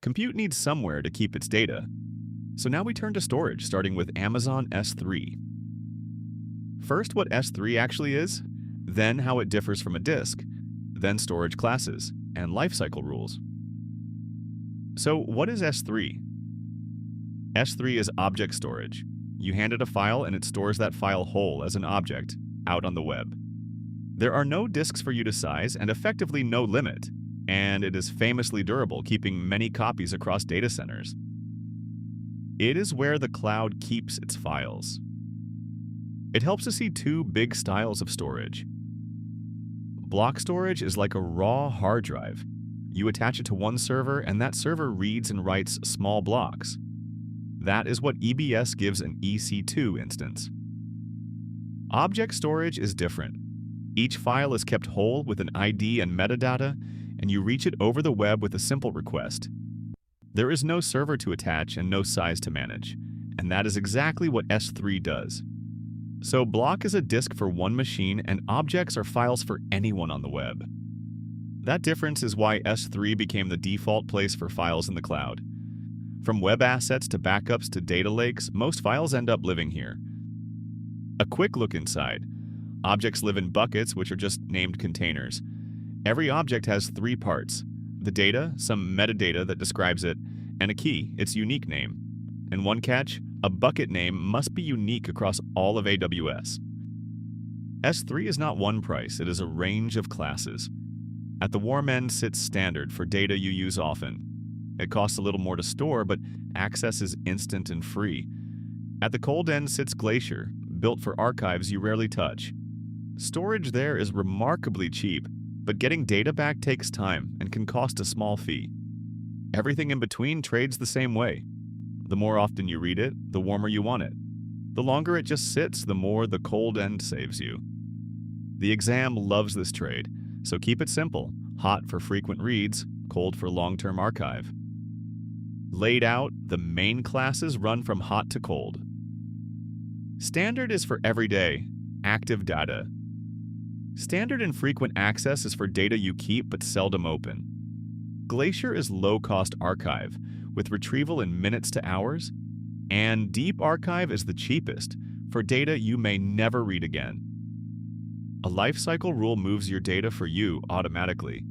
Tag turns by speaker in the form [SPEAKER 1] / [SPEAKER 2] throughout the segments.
[SPEAKER 1] Compute needs somewhere to keep its data. So now we turn to storage, starting with Amazon S3. First, what S3 actually is, then how it differs from a disk, then storage classes, and lifecycle rules. So what is S3? S3 is object storage. You hand it a file and it stores that file whole as an object out on the web. There are no disks for you to size and effectively no limit, and it is famously durable, keeping many copies across data centers. It is where the cloud keeps its files. It helps us see two big styles of storage. Block storage is like a raw hard drive. You attach it to one server, and that server reads and writes small blocks. That is what EBS gives an EC2 instance. Object storage is different. Each file is kept whole with an ID and metadata, and you reach it over the web with a simple request. There is no server to attach and no size to manage, and that is exactly what S3 does. So block is a disk for one machine, and objects are files for anyone on the web. That difference is why S3 became the default place for files in the cloud. From web assets to backups to data lakes, most files end up living here. A quick look inside. Objects live in buckets, which are just named containers. Every object has three parts: the data, some metadata that describes it, and a key, its unique name. And one catch, a bucket name must be unique across all of AWS. S3 is not one price, it is a range of classes. At the warm end sits standard for data you use often. It costs a little more to store, but access is instant and free. At the cold end sits Glacier, built for archives you rarely touch. Storage there is remarkably cheap, but getting data back takes time and can cost a small fee. Everything in between trades the same way. The more often you read it, the warmer you want it. The longer it just sits, the more the cold end saves you. The exam loves this trade, so keep it simple: hot for frequent reads, cold for long-term archive. Laid out, the main classes run from hot to cold. Standard is for everyday, active data. Standard and frequent access is for data you keep but seldom open. Glacier is low-cost archive, with retrieval in minutes to hours. And Deep Archive is the cheapest, for data you may never read again. A lifecycle rule moves your data for you automatically.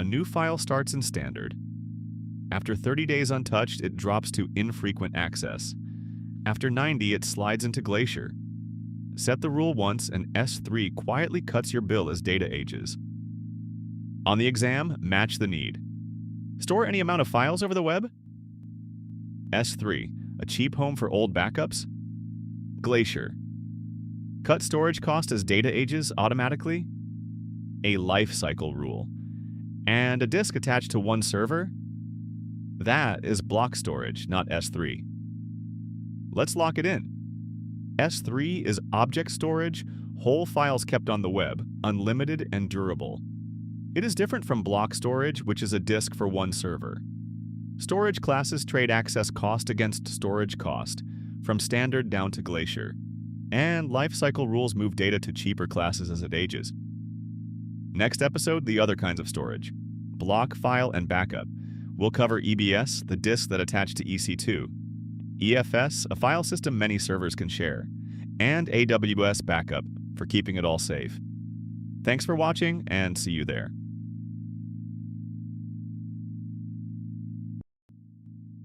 [SPEAKER 1] A new file starts in Standard. After 30 days untouched, it drops to infrequent access. After 90, it slides into Glacier. Set the rule once, and S3 quietly cuts your bill as data ages. On the exam, match the need. Store any amount of files over the web? S3, a cheap home for old backups? Glacier. Cut storage cost as data ages automatically? A lifecycle rule. And a disk attached to one server? That is block storage, not S3. Let's lock it in. S3 is object storage, whole files kept on the web, unlimited and durable. It is different from block storage, which is a disk for one server. Storage classes trade access cost against storage cost, from Standard down to Glacier. And lifecycle rules move data to cheaper classes as it ages. Next episode, the other kinds of storage: block, file, and backup. We'll cover EBS, the disks that attach to EC2, EFS, a file system many servers can share, and AWS backup for keeping it all safe. Thanks for watching, and see you there.